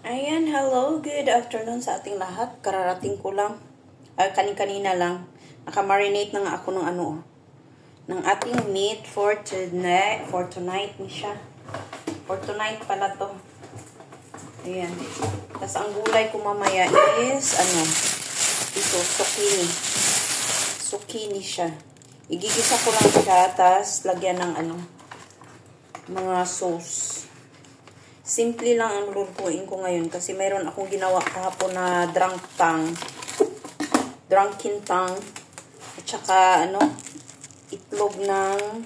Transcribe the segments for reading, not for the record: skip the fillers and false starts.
Ayan, hello, good afternoon sa ating lahat. Kararating ko lang, kanina lang, nakamarinate na nga ako ng ng ating meat for tonight ni siya. For tonight pala to. Ayan. Tapos ang gulay ko mamaya is, ito, zucchini. Zucchini siya. Igigisa ko lang siya, tapos lagyan ng mga sauce. Simple lang ang lulutuin ko ngayon kasi mayroon akong ginawa kahapon na drunken tang at saka itlog ng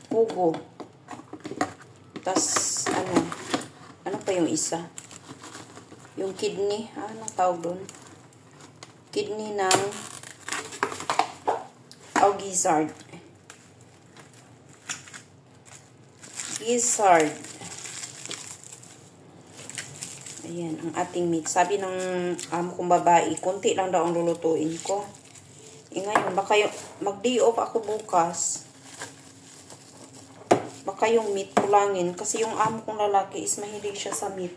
pugo. Tas ano pa yung isa? Yung kidney, anong tawag doon? Kidney ng gizzard. Ayan, ang ating meat. Sabi ng amo kong babae, konti lang daw ang lulutuin ko. Ngayon, baka mag-day off ako bukas. Baka yung meat kulangin. Kasi yung amo kong lalaki is mahilig siya sa meat.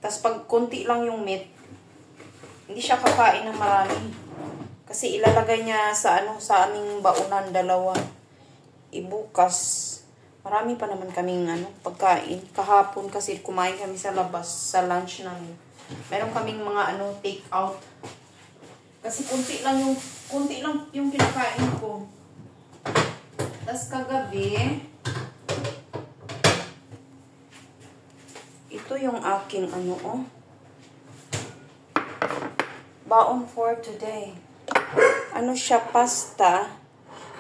Tapos pag konti lang yung meat, hindi siya kakain ng marami. Kasi ilalagay niya sa aming baunan, dalawa. Ibukas. Marami pa naman kaming pagkain. Kahapon kasi kumain kami sa labas sa lunch namin. Meron kaming mga take out. Kasi kunti lang yung kinakain ko. Tapos kagabi, ito yung aking baon for today. Siya, pasta.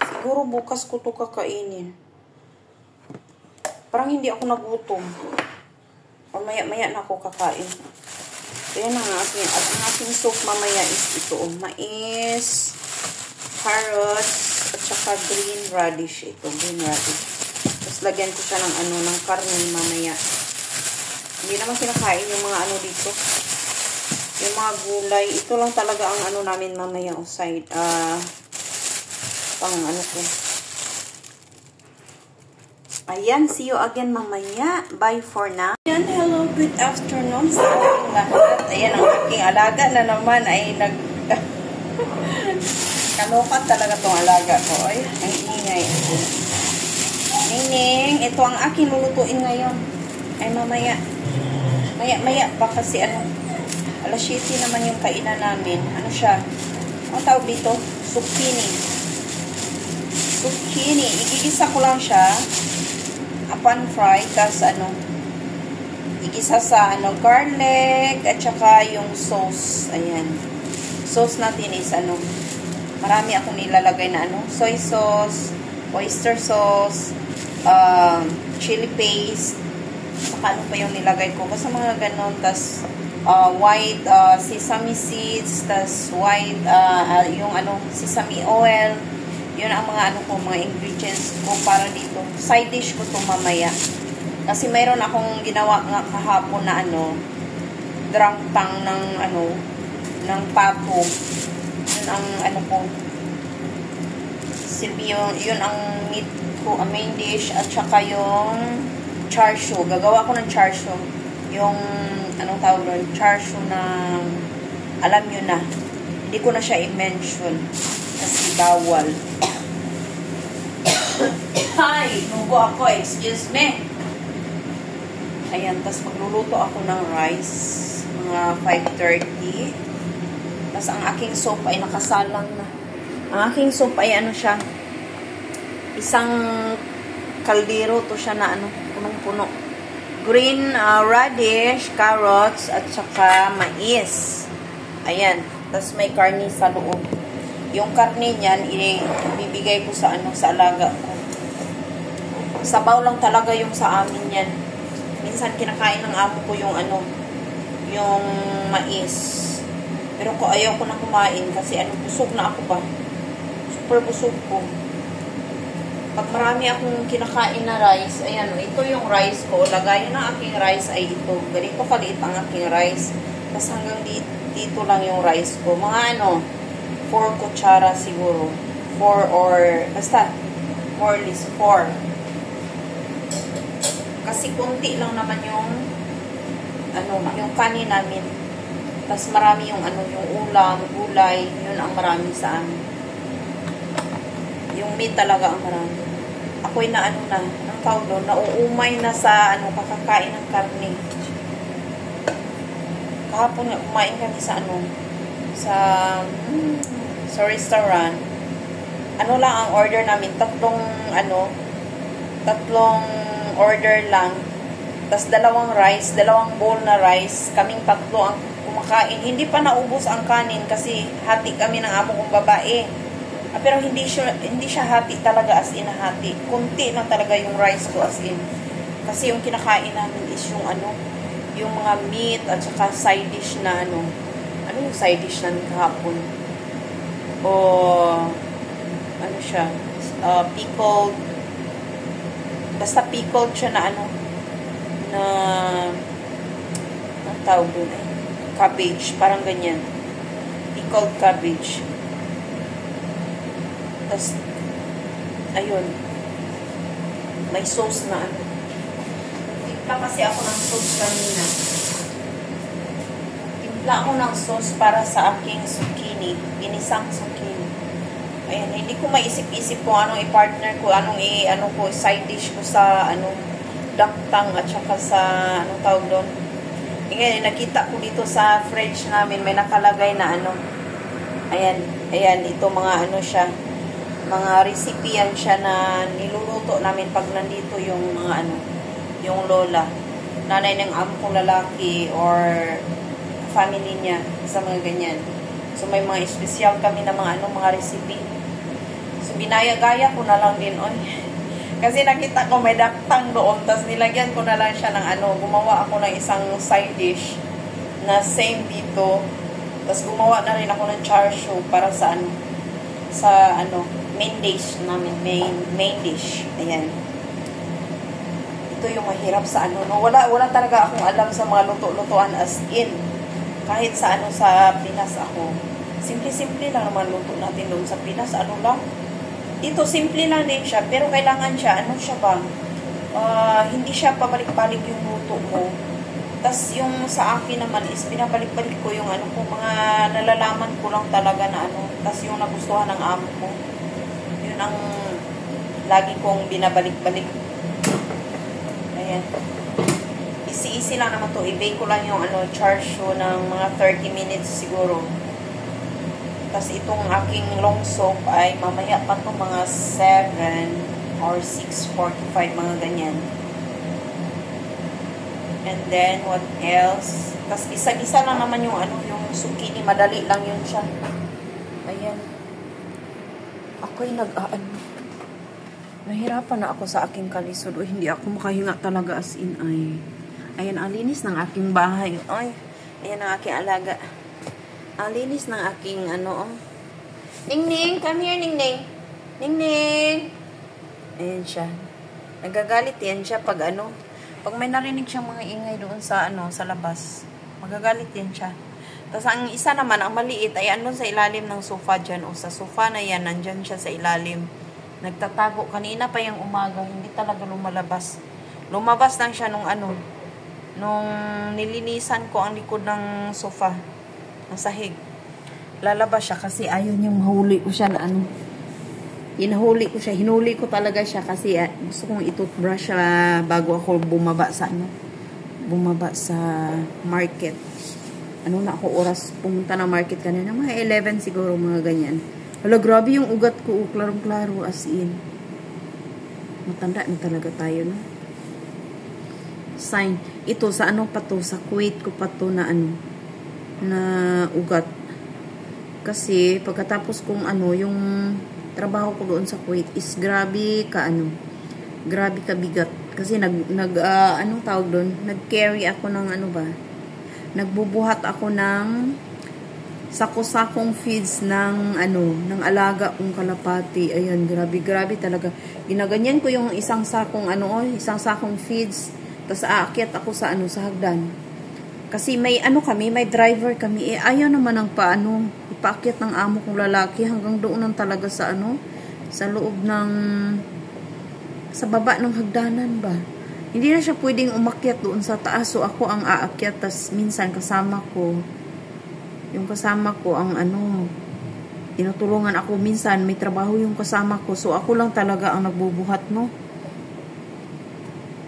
Siguro bukas ko to kakainin. Parang hindi ako nagutom. O maya-maya na ako kakain. So, yan ang aking soup mamaya is ito. Mais, carrots, at saka green radish. Ito, green radish. Tapos lagyan ko siya ng karne mamaya. Hindi naman kinakain yung mga dito. Yung mga gulay. Ito lang talaga ang namin mamaya o side. Ko. Ayan, see you again mamaya. Bye for now. Ayan, hello, good afternoon sa ating lahat. Ayan, ang aking alaga na naman ay kanukat talaga tong alaga ko. Ay, ang ingay. Nining, ito ang aking lulutuin ngayon. Ay, mamaya. Maya pa kasi alas 7 naman yung kainan namin. Siya? Ang tawag dito? Zucchini. Igigisa ko lang siya. Pan fry, tas igisa sa garlic at saka yung sauce. Ayan. Sauce natin is marami akong nilalagay na soy sauce, oyster sauce, chili paste, saka pa yung nilagay ko. Basta mga ganon. Tas white sesame seeds, tas white yung sesame oil. Yun ang mga mga ingredients ko para dito. Side dish ko to mamaya. Kasi mayroon akong ginawa nga kahapon na drunk tang ng pato. Yun ang ko. Yun ang meat ko, main dish, at saka yung char siu. Gagawa ko ng char siu. Yung tawag doon? Char siu na alam nyo na. Hindi ko na siya i-mention. Kasi bawal. Hi! Nugo ako. Excuse me. Ayan. Tapos magluluto ako ng rice. Mga 5:30. Tapos ang aking soup ay nakasalang na. Ang aking soup ay siya. Isang kaldero to siya na punong-puno. Green radish, carrots, at saka mais. Ayan. Tapos may karne sa loob. Yung karne niyan, ibibigay ko sa sa alaga ko. Sabaw lang talaga yung sa amin yan. Minsan kinakain ng amo ko yung yung mais. Pero ayaw ko na kumain kasi busog na ako ba. Super busog ko. Pag marami akong kinakain na rice, ayan, ito yung rice ko. Lagayin ng aking rice ay ito. Ganito kaliit ang aking rice. Tapos hanggang dito lang yung rice ko. Mga 4 kutsara siguro. 4 or, basta, more or less 4. Kasi konti lang naman yung yung kanin namin. Tas marami yung yung ulam, gulay, yun ang marami sa amin. Yung meat talaga ang marami. Ako'y na ang tawag doon, nauumay na sa kakakain ng karne. Kahapon nga kumain kami sa sa restaurant. Lang ang order namin, tatlong order lang. Tas dalawang bowl na rice. Kaming tatlo ang kumakain. Hindi pa naubos ang kanin kasi hati kami ng amo kong babae. Pero hindi siya hati talaga as in hati. Kunti lang talaga yung rice ko as in. Kasi yung kinakain namin is yung mga meat at saka side dish na ano yung side dish na kahapon? O siya? Pickled. Basta pickled siya na na ang tawag doon cabbage, parang ganyan. Pickled cabbage. Tapos, ayun, may sauce na timpla kasi ako ng sauce kanina. Timpla ako ng sauce para sa aking zucchini, ginisang zucchini. Ayan, hindi ko maisip-isip kung anong i-partner ko, anong side dish ko sa daktang at saka sa tawag doon. Ngayon, nakita ko dito sa fridge namin, may nakalagay na ayan, ito mga siya, mga recipe yan siya na niluluto namin pag nandito yung mga yung lola, nanay ng amo kong lalaki or family niya sa mga ganyan. So may mga espesyal kami na mga recipe. So binaya-gaya ko na lang din kasi nakita ko may daktang doon, tapos nilagyan ko na lang siya ng gumawa ako ng isang side dish na same dito. Tapos gumawa na rin ako ng char siu para sa main dish namin, main dish. Ayan. Ito yung mahirap sa wala talaga akong alam sa mga luto-lutuan as in. Kahit sa sa Pinas ako. Simple-simple lang naman luto natin doon sa Pinas. Lang. Dito simple lang din siya, pero kailangan siya, siya ba? Hindi siya pabalik-balik yung luto mo. Tas yung sa akin naman is pinabalik-balik ko yung mga nalalaman ko lang talaga na tas yung nagustuhan ng amo ko. Yun ang lagi kong binabalik-balik. Ayan. Easy lang naman to. I-bake ko lang yung char siu ng mga 30 minutes siguro. Tas itong aking long soup ay mamaya pa to mga 7 or 6:45 mga ganyan. And then, what else? Tas isa-isa lang naman yung yung zucchini. Madali lang yun siya. Ayan. Ako'y nahirapan na ako sa aking kalisod. Hindi ako makahinga talaga as in ay. Ayan, ang linis ng aking bahay. Ay, ayan ang aking alaga. Ang linis ng aking Ningning, come here, Ningning. Ningning. Ayan siya. Nagagalit yan siya pag pag may narinig siyang mga ingay doon sa sa labas. Magagalit yan siya. Tapos ang isa naman, ang maliit, ay andun sa ilalim ng sofa dyan. O sa sofa na yan, nandyan siya sa ilalim. Nagtatago. Kanina pa yung umaga, hindi talaga lumalabas. Lumabas lang siya nung nilinisan ko ang likod ng sofa. Ang sahig. Lalabas siya kasi ayaw niyang mahuli ko siya na hinahuli ko siya. Hinuli ko talaga siya kasi gusto kong i-toothbrush siya bago ako bumaba sa market. Na ako oras pumunta na market kanina. Mga 11 siguro, mga ganyan. Hala, grabe yung ugat ko. Klarong-klaro as in. Matanda na talaga tayo, no? Sign. Ito, sa pa to? Sa Kuwait ko pa to na na ugat. Kasi, pagkatapos kong yung trabaho ko doon sa Kuwait is grabe ka grabe ka bigat. Kasi anong tawag doon? Nag-carry ako ng nagbubuhat ako ng sako-sakong feeds ng alaga kong kalapati. Ayan, grabe talaga. Ginaganyan ko yung isang sakong isang sakong feeds. Tapos aakyat ako sa sa hagdan. Kasi may may driver kami. Ayaw naman ang ipaakyat ng amo kong lalaki hanggang doon lang talaga sa sa loob ng sa baba ng hagdanan ba. Hindi na siya pwedeng umakyat doon sa taas. So, ako ang aakyat. Tas minsan kasama ko. Yung kasama ko ang tinutulungan ako. Minsan may trabaho yung kasama ko. So, ako lang talaga ang nagbubuhat, no?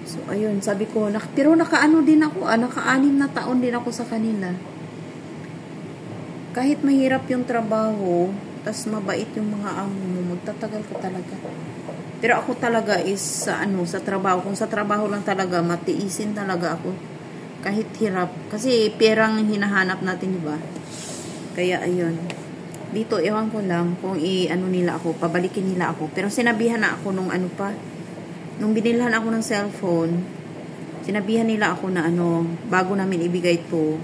So, ayun. Sabi ko, pero naka-ano din ako. Naka-6 na taon din ako sa kanila. Kahit mahirap yung trabaho, tas mabait yung mga amo mo, magtatagal ka talaga. Pero ako talaga is sa trabaho. Kung sa trabaho lang talaga, matiisin talaga ako. Kahit hirap. Kasi perang hinahanap natin, di ba? Kaya, ayun. Dito, ewan ko lang kung nila ako, pabalikin nila ako. Pero sinabihan na ako nung nung binilhan ako ng cellphone, sinabihan nila ako na bago namin ibigay to,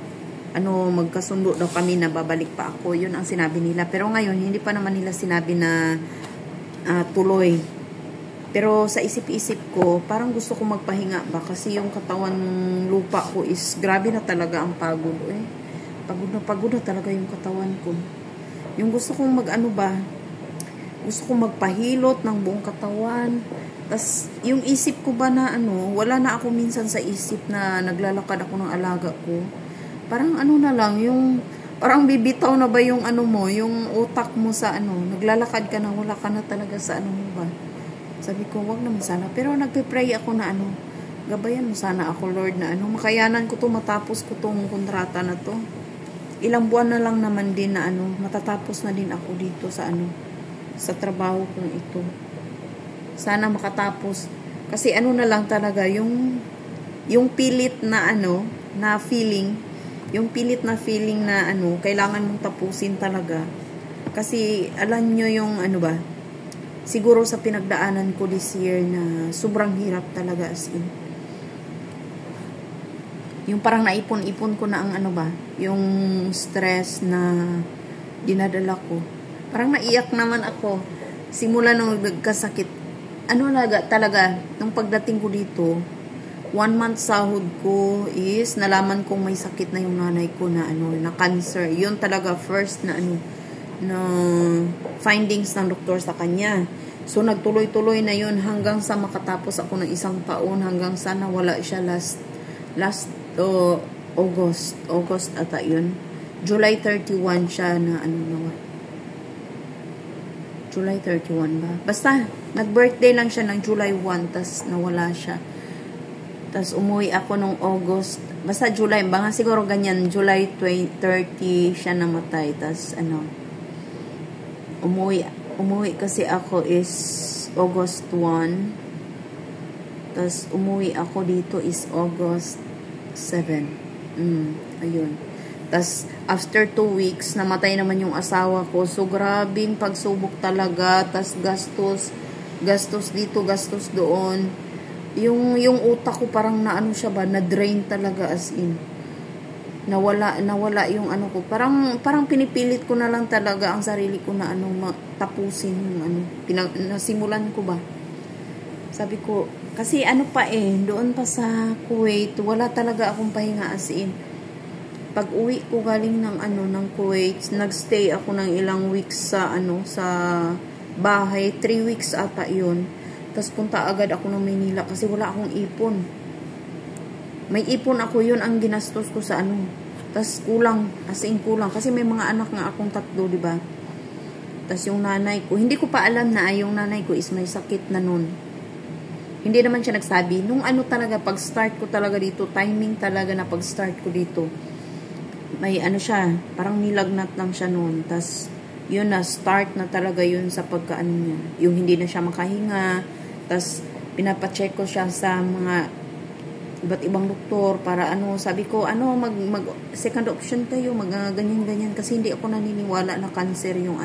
magkasundo daw kami na babalik pa ako. Yun ang sinabi nila. Pero ngayon, hindi pa naman nila sinabi na tuloy. Pero sa isip-isip ko, parang gusto ko magpahinga ba? Kasi yung katawan lupa ko is grabe na talaga ang pagod. Pagod na talaga yung katawan ko. Yung gusto kong gusto kong magpahilot ng buong katawan. Tas yung isip ko ba na wala na ako minsan sa isip na naglalakad ako ng alaga ko. Parang na lang, parang bibitaw na ba yung yung utak mo sa naglalakad ka na, wala ka na talaga sa mo ba. Sabi ko, wag naman sana. Pero nagpe-pray ako na gabayan mo sana ako, Lord, na makayanan ko to, matapos ko tong kontrata na to. Ilang buwan na lang naman din na matatapos na din ako dito sa sa trabaho kong ito. Sana makatapos. Kasi na lang talaga, yung pilit na na feeling, yung pilit na feeling na kailangan mong tapusin talaga. Kasi alam nyo yung siguro sa pinagdaanan ko this year na sobrang hirap talaga as in. Yung parang naipon-ipon ko na ang yung stress na dinadala ko. Parang naiyak naman ako. Simula nung nagkasakit. Talaga, nung pagdating ko dito, 1 month sahod ko is nalaman kong may sakit na yung nanay ko na na cancer. Yun talaga first na na findings ng doktor sa kanya. So, nagtuloy-tuloy na yun hanggang sa makatapos ako ng 1 taon, hanggang sa nawala siya last August ata yun. July 31 siya na July 31 ba? Basta, nag-birthday lang siya ng July 1, tas nawala siya. Tas umuwi ako nung August, basta July, baka siguro ganyan, July 30 siya namatay. Tas umuwi kasi ako is August 1. Tas umuwi ako dito is August 7. Ayun. Tas after 2 weeks, namatay naman yung asawa ko. So grabing pagsubok talaga. Tas gastos dito, gastos doon. Yung utak ko parang siya ba, na-drain talaga as in. Nawala yung ko. Parang pinipilit ko na lang talaga ang sarili ko na tapusin yung nasimulan ko ba. Sabi ko, kasi doon pa sa Kuwait, wala talaga akong pahinga as in. Pag uwi ko galing ng Kuwait, nagstay ako ng ilang weeks sa sa bahay, 3 weeks ata yun. Tapos punta agad ako ng Maynila kasi wala akong ipon. May ipon ako, yun ang ginastos ko sa Tapos kulang, as in kulang. Kasi may mga anak nga akong 3, di ba? Tapos yung nanay ko, hindi ko pa alam na yung nanay ko is may sakit na nun. Hindi naman siya nagsabi. Nung talaga, pag-start ko talaga dito, timing talaga na pag-start ko dito, may siya, parang nilagnat lang siya nun. Tapos, yun na, start na talaga yun sa pagkaano niya. Yung hindi na siya makahinga. Tapos, pinapacheck ko siya sa mga iba't ibang doktor para sabi ko, mag second option kayo, mag ganyan-ganyan. Kasi hindi ako naniniwala na cancer yung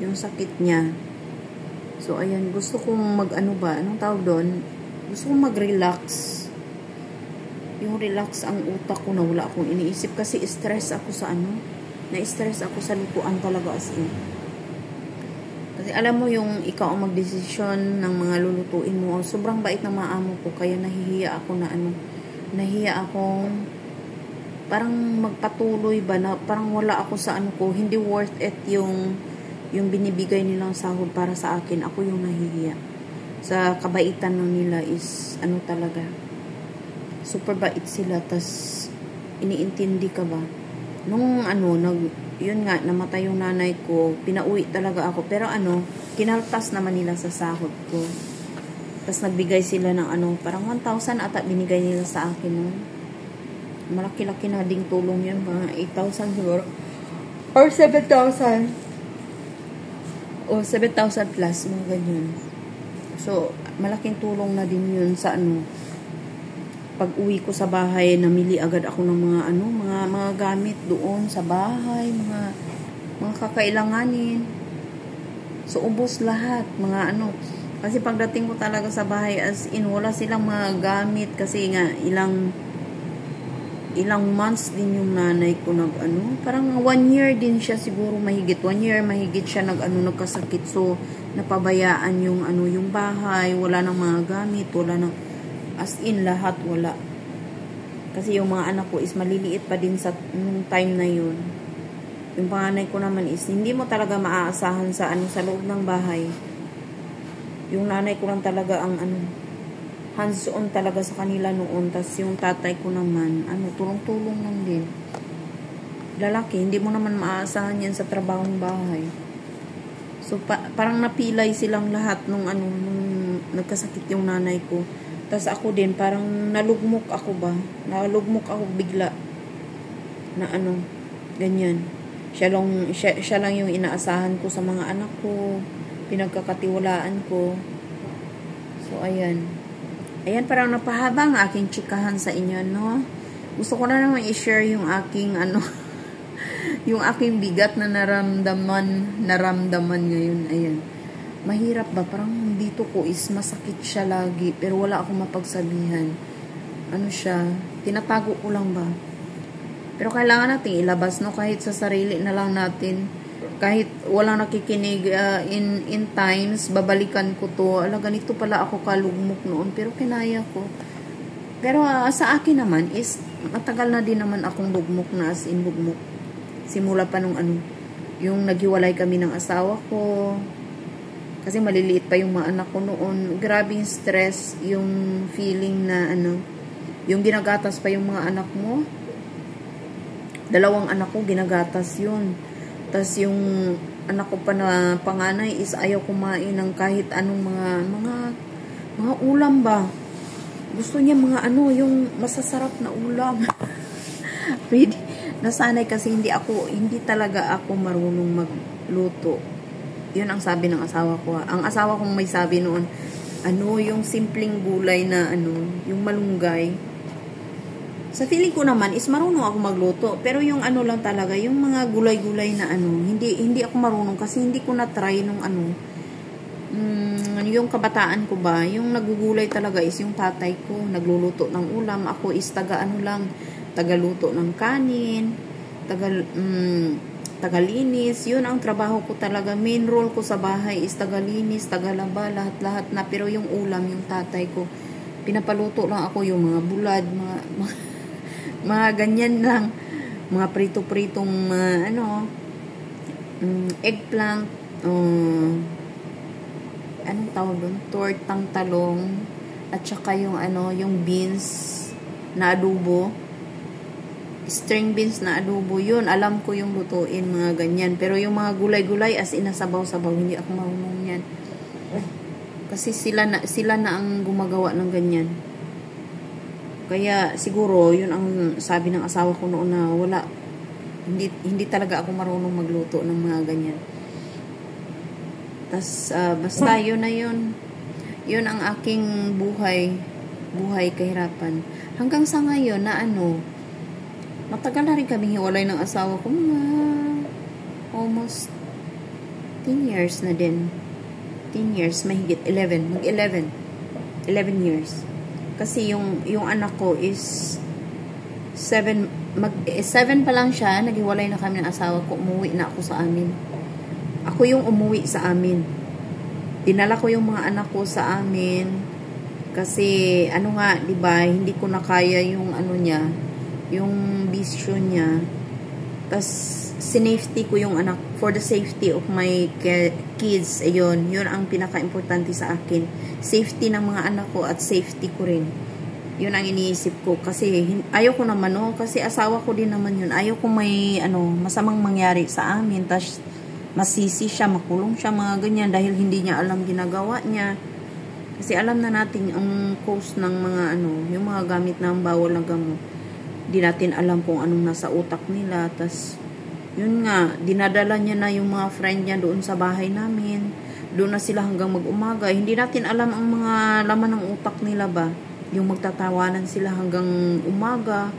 yung sakit niya. So, ayan, gusto kong anong tawag doon? Gusto kong mag-relax. Yung relax ang utak ko na wala akong iniisip kasi stress ako sa na-stress ako sa lutuan talaga as in. Kasi alam mo yung ikaw ang magdesisyon ng mga lulutuin mo. Sobrang bait na maamo ko kaya nahihiya ako na nahihiya akong parang magpatuloy ba na parang wala ako sa ko. Hindi worth it yung binibigay nilang sahod para sa akin. Ako yung nahihiya. sa kabaitan ng nila is ano talaga, super bait sila. Tas iniintindi ka ba nung ano, yun nga, namatay yung nanay ko, pinauwi talaga ako, pero ano, kinaltas naman nila sa sahod ko. Tas nagbigay sila ng ano, parang 1,000 ata binigay nila sa akin nun. Malaki-laki na ding tulong yun, mga 8,000 siguro or 7,000 o 7,000 plus, mga ganyan. So malaking tulong na din yun sa ano, pag uwi ko sa bahay, namili agad ako ng mga ano, mga gamit doon sa bahay, mga kakailanganin. So ubos lahat, mga ano. Kasi pagdating ko talaga sa bahay, as in, wala silang mga gamit kasi nga ilang months din yung nanay ko ano, parang 1 year din siya siguro, mahigit 1 year mahigit siya nagkasakit. So napabayaan yung ano, yung bahay, wala nang mga gamit, wala nang, as in, lahat wala. Kasi yung mga anak ko is maliliit pa din sa nung time na yun. Yung panganay ko naman is hindi mo talaga maaasahan sa ano, sa loob ng bahay. Yung nanay ko lang talaga ang ano, hands-on talaga sa kanila noon. Tas yung tatay ko naman, ano, tulong-tulong lang din. Lalaki, hindi mo naman maaasahan yan sa trabahong bahay. So parang napilay silang lahat nung ano, nung nagkasakit yung nanay ko. Tas ako din, parang nalugmok ako bigla na ano, ganyan. Siya lang yung inaasahan ko sa mga anak ko, pinagkakatiwalaan ko. So ayan, parang napahaba ang aking chikahan sa inyo, no? Gusto ko na naman i-share yung aking ano yung aking bigat na naramdaman ngayon. Ayan, mahirap ba? Parang dito ko is masakit siya lagi, pero wala akong mapagsabihan. Ano siya, tinatago ko lang ba? Pero kailangan natin ilabas, no? Kahit sa sarili na lang natin, kahit walang nakikinig, in times, babalikan ko to. Ala, ganito pala ako kalugmok noon, pero kinaya ko. Pero sa akin naman is, matagal na din naman akong lugmok, na as in lugmok. Simula pa nung ano, yung naghiwalay kami ng asawa ko. Kasi maliliit pa yung mga anak ko noon. Grabing stress, yung feeling na ano, yung ginagatas pa yung mga anak mo. 2 anak ko, ginagatas yun. Tas yung anak ko pa na panganay is ayaw kumain ng kahit anong mga ulam ba. Gusto niya mga ano, yung masasarap na ulam. Ready? Nasanay kasi hindi talaga ako marunong magluto. Yun ang sabi ng asawa ko. Ang asawa kong may sabi noon, ano, yung simpleng gulay na ano, yung malunggay. Sa feeling ko naman is marunong ako magluto, pero yung ano lang talaga, yung mga gulay-gulay na ano, hindi ako marunong kasi hindi ko na try nung ano, yung kabataan ko ba, yung nagugulay talaga is yung tatay ko, nagluluto ng ulam. Ako is tagaluto ng kanin, tagalinis. Yun ang trabaho ko talaga. Main role ko sa bahay is tagalinis, tagalaba, lahat-lahat na. Pero yung ulam, yung tatay ko, pinapaluto lang ako, yung mga bulad, mga ganyan lang, mga prito-pritong eggplant, anong tawag doon, tortang talong, at saka yung ano, yung beans na adobo, string beans na adobo. Yun, alam ko yung lutuin, mga ganyan. Pero yung mga gulay-gulay as inasabaw-sabaw, hindi ako marunong yan. Kasi sila na ang gumagawa ng ganyan. Kaya siguro yun ang sabi ng asawa ko noon, na wala, hindi talaga ako marunong magluto ng mga ganyan. Tas basta yun na yun. Yun ang aking buhay kahirapan. Hanggang sa ngayon na ano, matagal na rin kaming hiwalay ng asawa ko, almost 10 years na din. 10 years, mahigit 11 years. Kasi yung anak ko is 7 pa lang siya, naghiwalay na kami ng asawa ko, umuwi na ako sa amin. Ako yung umuwi sa amin. Dinala ko yung mga anak ko sa amin kasi ano nga, 'di ba, hindi ko na kaya yung ano niya, yung bisyo niya. Tas sinafety ko yung anak, for the safety of my kids. Ayun, yun ang pinaka-importante sa akin. Safety ng mga anak ko at safety ko rin. Yun ang iniisip ko. Kasi ayaw ko naman, no? Kasi asawa ko din naman yun. Ayaw ko may masamang mangyari sa amin. Tas masisi siya, makulong siya, mga ganyan. Dahil hindi niya alam ginagawa niya. Kasi alam na natin ang cause ng mga yung mga gamit na bawal na gamot. Di natin alam kung anong nasa utak nila. Tas yun nga, dinadala niya na yung mga friend niya doon sa bahay namin. Doon na sila hanggang mag-umaga. Hindi natin alam ang mga laman ng utak nila ba. Yung magtatawanan sila hanggang umaga.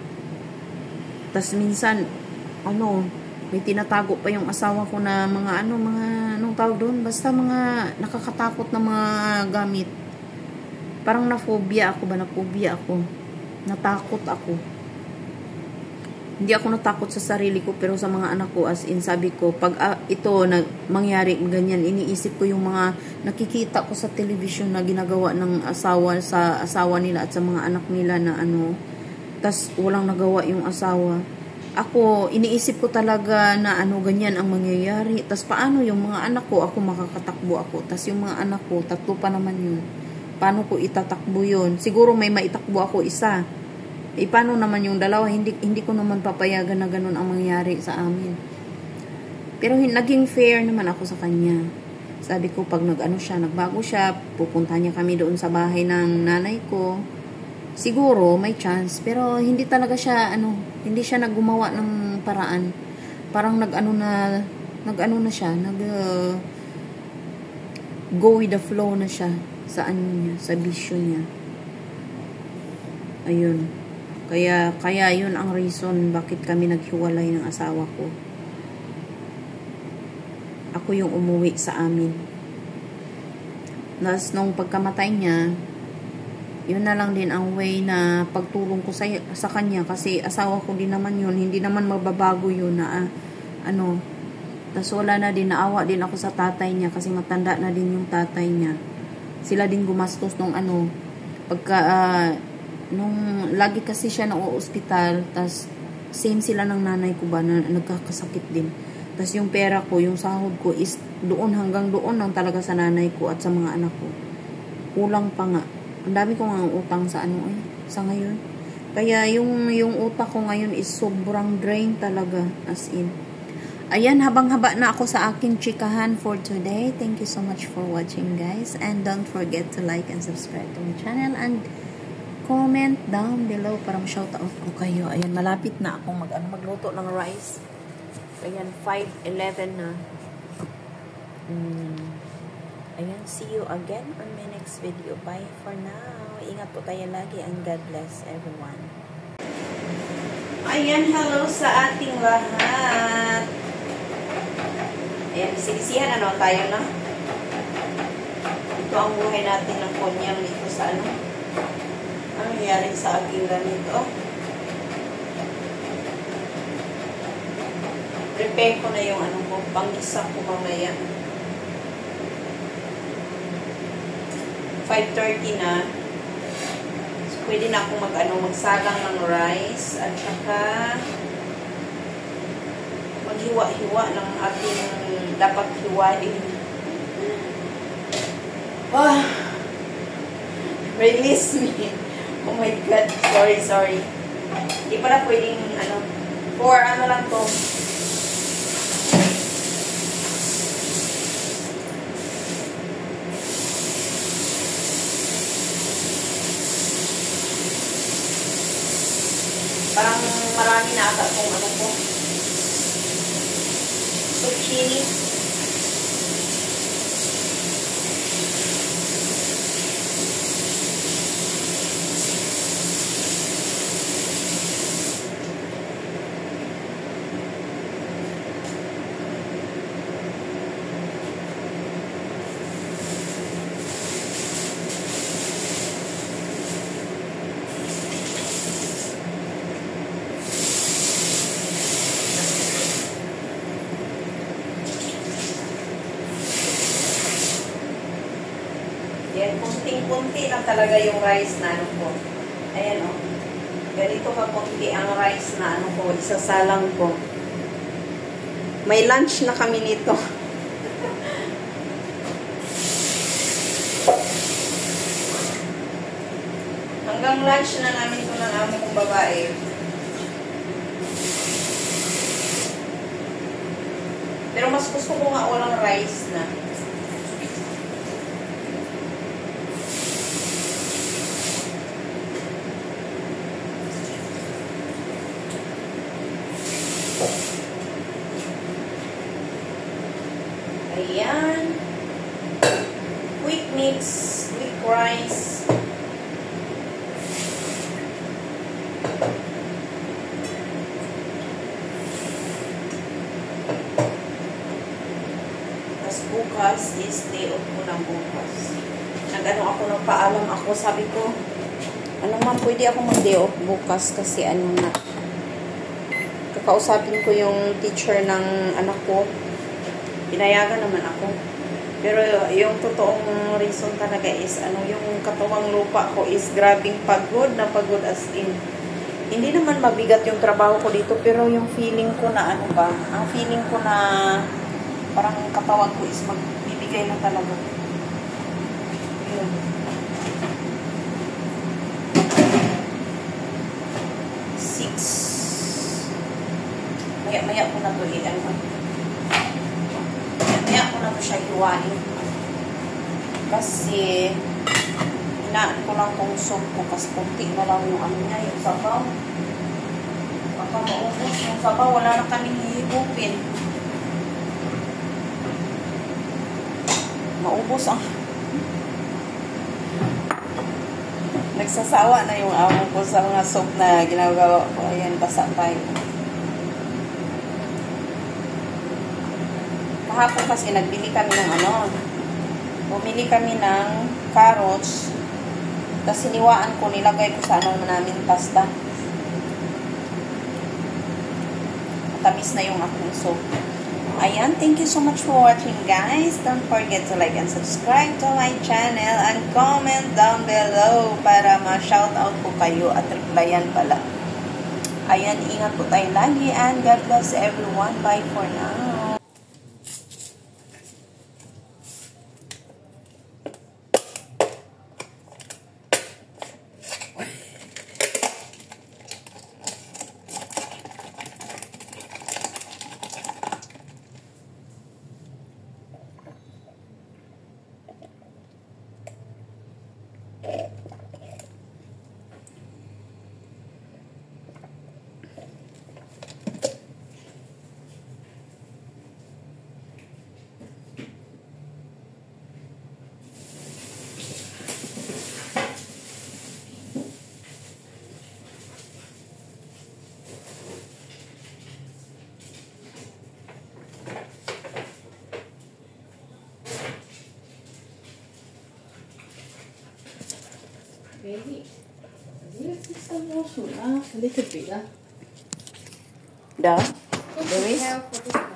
Tas minsan, may tinatago pa yung asawa ko na mga anong tawag doon? Basta mga nakakatakot na mga gamit. Parang na-phobia ako. Natakot ako. Hindi ako natakot sa sarili ko, pero sa mga anak ko, as in, sabi ko, pag ito mangyari ganyan, iniisip ko yung mga nakikita ko sa television na ginagawa ng asawa nila at sa mga anak nila na tas walang nagawa yung asawa. Ako, iniisip ko talaga na ganyan ang mangyayari. Tas paano yung mga anak ko, ako makakatakbo ako. Tas yung mga anak ko, 3 pa naman yun. Paano ko itatakbo yun? Siguro may maitakbo ako isa. Paano naman yung 2? Hindi ko naman papayagan na ganun ang mangyari sa amin. Pero naging fair naman ako sa kanya. Sabi ko, pag nagbago siya, pupunta niya kami doon sa bahay ng nanay ko. Siguro, may chance. Pero hindi talaga siya, hindi siya naggumawa ng paraan. Parang nag-ano na siya, go with the flow na siya sa niya, sa vision niya. Ayun. Kaya yun ang reason bakit kami naghiwalay ng asawa ko. Ako yung umuwi sa amin. Tapos nung pagkamatay niya, yun na lang din ang way na pagtulong ko sa kanya. Kasi asawa ko din naman yun. Hindi naman mababago yun na Tapos wala na din, naawa din ako sa tatay niya kasi matanda na din yung tatay niya. Sila din gumastos nung nung lagi kasi siya na ospital, tas same sila ng nanay ko ba na nagkakasakit din. Tas yung pera ko, yung sahod ko is hanggang doon lang talaga sa nanay ko at sa mga anak ko. Kulang pa nga. Ang dami ko nga utang sa sa ngayon. Kaya yung utak ko ngayon is sobrang drain talaga, as in. Ayan, habang-haba na ako sa aking chikahan for today. Thank you so much for watching, guys. And don't forget to like and subscribe to my channel. And comment down below para ma-shoutout ko kayo. Ayan, malapit na akong magluto ng rice. Ayan, 5:11 na. Ayan, see you again on my next video. Bye for now. Ingat po tayo lagi and God bless everyone. Ayan, hello sa ating lahat. Ayan, bisibisihan tayo na. Ito ang buhay natin ng konyang dito sa Ano nangyari sa aking ganito? Prepare ko na yung ko, pang-isa ko mamaya. 5:30 na. So, pwede na akong magsalang ng rice at saka maghiwa-hiwa ng ating dapat hiwain. Release me. Oh my God. Sorry. Hindi pala pwedeng, for lang to. Parang marami na ata kung ko. Zucchini. Yan, kunting-kunti lang talaga yung rice na ko. Ayan, Ganito ka kunti ang rice na ko, isasalang ko. May lunch na kami nito. Hanggang lunch na namin ito ng amo kong babae. Pero mas gusto ko nga walang rice na. Ayan. Quick mix, quick rice. Tapos bukas is day off ko ng bukas. Nag-ano ako ng paalam ako. Sabi ko, ano man, pwede ako mag-day off bukas kasi ano na. Kakausapin ko yung teacher ng anak ko. Pinayagan naman ako. Pero yung totoong reason talaga is, ano, yung katawang lupa ko is grabing pagod na pagod as in. Hindi naman mabigat yung trabaho ko dito, pero yung feeling ko na, ano ba, ang feeling ko na parang katawan ko is magbibigay na talaga. Yun. Maya ko na to maya ko na to siya hiwain. Kasi inaan ko lang kung soup ko kasi kunti na lang yung ano niya, yung sabaw. Baka maubos yung sabaw, wala na kaming hihigupin. Maubos ang nagsasawa na yung amo ko sa mga soup na ginagawa ko. Ayan, basa tayo. Kahapon kasi nagbili kami ng ano, bumili kami ng carrots, tapos siniwaan ko, nilagay ko sa ano namin pasta. Matamis na yung aking soup. Ayan, thank you so much for watching, guys. Don't forget to like and subscribe to my channel and comment down below para ma-shoutout ko kayo at replyan pala. Ayan, ingat po tayo lagi and God bless everyone. Bye for now. Baby, let's get some more soon. A little bit, Da? What do we have for this